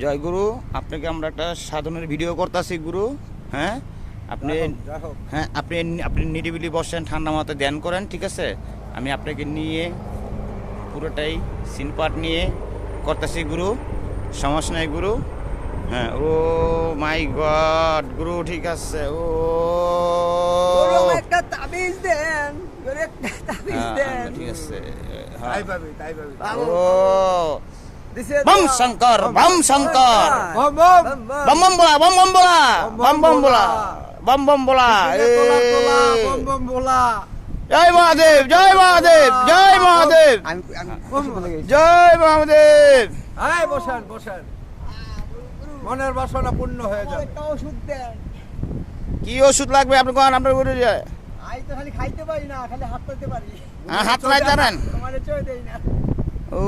জয় গুরু, আপনাকে আমরা একটা সাধনের ভিডিও করতেছি গুরু। হ্যাঁ, আপনি হ্যাঁ আপনি আপনি নিরিবিলি বসেন, ঠান্ডা মাথায় ধ্যান করেন, ঠিক আছে? আমি আপনাকে নিয়ে পুরোটাই সিনপাট নিয়ে করতেছি গুরু, সমস্যা নাই গুরু। হ্যাঁ, ও মাই গড গুরু, ঠিক আছে। ও একটা তাবিজ দেন, একটা তাবিজ দেন। ঠিক আছে। তাই পাবি, তাই পাবি। ও বম শঙ্কর, বম শঙ্কর, বম বম বম বম बोला, বম বম बोला, বম বম बोला, বম বম बोला। তোলা তোলা বম বম বলা। জয় মহাদেব, জয় মহাদেব, জয় মহাদেব, জয় মহাদেব। এই বসেন বসেন, মনের বাসনা পূর্ণ হয়ে যাবে। একটা ওষুধ দেন। কি ওষুধ লাগবে আপনি কোন? আপনার গুরু যায় আই তো খালি খাইতে পারি না, খালি হাত পাইতে পারি। হাত নাই জানেন? তোমারে চই দেই না। ও